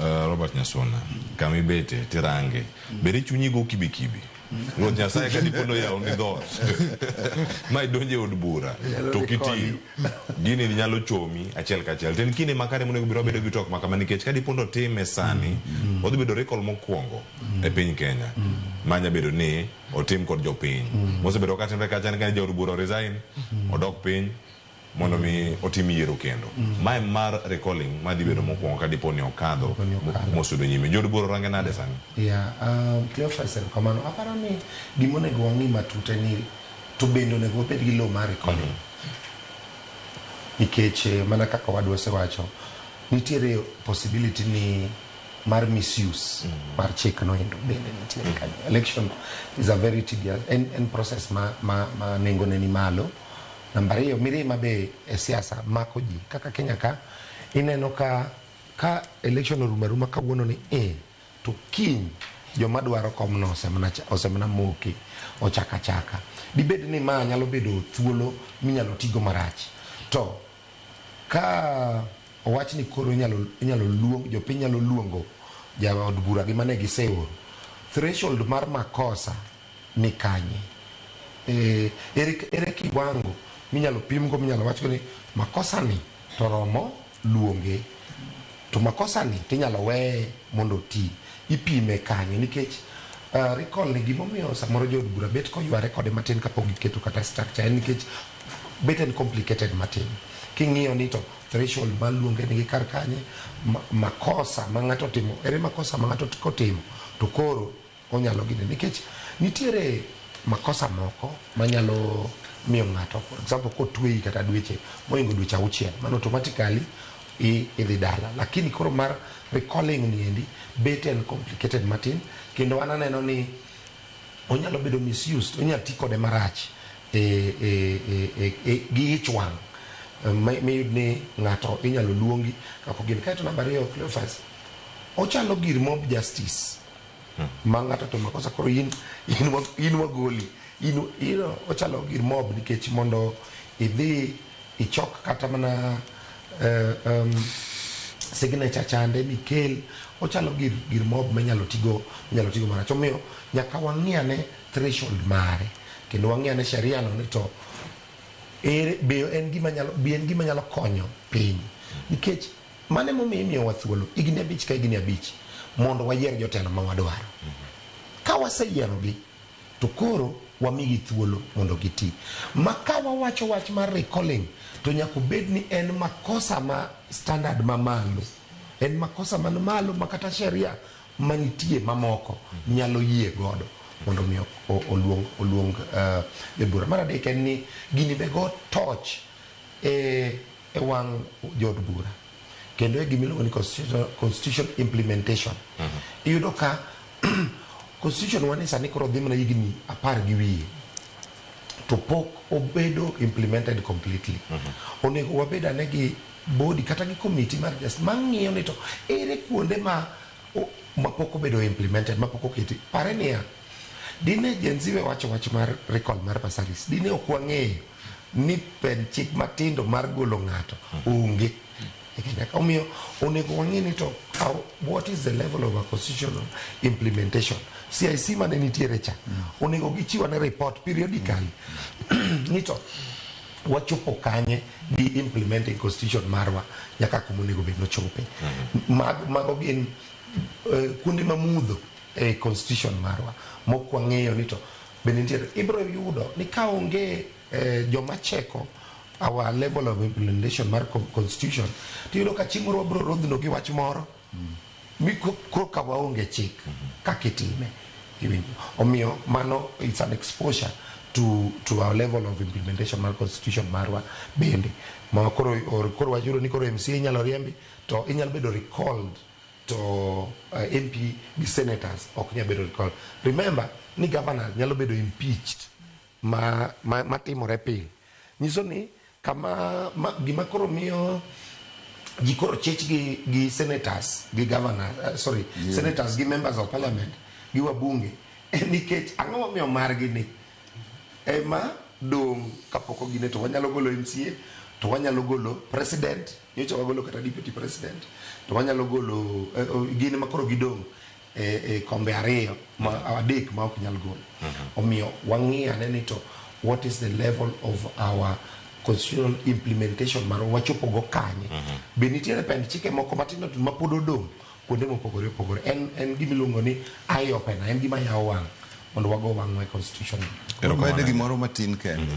Robert Nyasona kami bete tirange beri chunyi go kibi Ruoth Nyasaye ka dipono ya undi dot mai donje od bura to kiti gini nyalo chomi achiel ka achiel ten kine makare monego biro bedo gi tok makama nikech ka dipono time sani odhi bedo recall mokwongo e piny Kenya manya bedo ni otim kod jopiny mose bedo ka timre kacha ni jo od bura resign odok piny mondo mi otim yiero kendo mai mar recalling ma di bedo mokwongo ka diponi okadho mosudo nyime jo od bura range nade sani Cleophas kamano aparo ni gimonego wangi matute ni to bendo nego bed gi lo mar recalling nikech mana kaka wadwa sewacho nitiere possibility ni mar misuse mar chik no endo bende nitiere kanyo. Election is a very tedious and process ma nengo ne ni malo. Namba 2 mirima be e siasa mako ji kaka Kenya ka ineno ka election oruma kawuono ni to kiny joma dwaro komno osemana moki ochaka dibed ni ma nyalo bedo thuolo minyalo tigo marach to ka owach ni koro inyalo luong jopiny nyalo luongo ja od bura gi mane giseoro threshold mar makosa ni kanye ere kiwango minyalo pimgo minyalo wacho ni makosa ni to romo luonge to makosa ni tinyalo we mondo ti ipime kanye nikech recall ni gimomiyo samoro jo od bura bet ko yware kode matin kapok giketo kata structure nikech bet and complicated matin king'iyo ni to threshold maluonge ni kar kanye makosa ma ng'ato timo ere makosa ma ng'ato kotimo to koro onyalo gine nikech nitiere makosa moko manyalo miyo ng'ato for example kotweyi kata dweche moingo dweche 6 mano automatically idhi dala lakini koro mar recalling ni endi bet and complicated matin kendo ananeno ni onyalo bedo misused onyalo ti kode marach gi ich wang' mayud ni ng'ato inyalo luongi kako gin kaeto namba 2 Cleophas ochalo gir mob justice ma ng'ato to makosa koro in wagoli ochalo gir mob nikech mondo idhi ichok kata mana signature chande mikel ochalo gir mob menyalo tigo marach omiyo nyaka wang'iane threshold mare kendo wang'iane sheria no ni to en gima nyalo konyo piny nikech mane momiyo wathuolo igni 5 ka igni 5 mondo wayier jotelo ma wadwaro ka waseyierogi to koro wamigi thuolo mondo giti makawa wacho wach mar recalling to nyaka bed ni en makosa ma standard mamalo en makosa man malo makata sheria manitie mamoko nyalo yie godo mondo mi oluong jodbura mar adek en ni gini be go touch e wang' jod bura kendo e gimiluongo ni constitution implementation iyudo ka constitution wani sani koro dhi mana higni 10 gi wiye to pok obedo implemented completely onego wabed ane gi body kata gi committee mar just mang'iyo ni to ere kuonde ma pok obedo implemented ma pok oketi pare niya dine jenziwe wacho wach mar recall mar basaris dine ok wang'eyo ni pen chik matindo mar golo ng'ato onge omiyo onego wang'e ni to what is the level of a constitutional implementation CIC mane nitiere cha onego gichiwa ne report periodically ni to wachopo kanye di implementing constitution marwa nyaka kumonego bed nochope mago gin kuonde mamudho e constitution marwa mokwang'eyo ni to bende nitiere ibro yudo ni kaonge joma cheko our level of implementation mar constitution tiyudo ka chimoro bro rodhno gi wach moro ka waonge chik kakitime omiyo mano it's an exposure to our level of implementation mar constitution marwa bende ma koro wajuro ni koro MCA inyalo riembi to inyalo bedo recalled to MP gi senators ok nyalo bedo recalled. Remember ni governor nyalo bedo impeached ma timore pile nyiso ni kama gima koro miyo gikoro chech gi senators gi governor senators gi members of parliament gi wabunge nikech ang'o miyo margi ni ema dong kapoko gine to wanyalo golo MCA to wanyalo golo president, nyocha wagolo kata deputy president, to wanyalo golo gini makoro gidong kombe ariyo adek ma ok nyal golo. Omiyo wang'iyane ni to what is the level of our constitutional implementation mar wachopo go kanye. Be nitiere pend chike moko matindo ma pod odong kuonde mopogore opogore. En gimiluongo ni eye opener, en gima yawo wang' mondo wago wang'wa e constitution. Gimoro matin kende.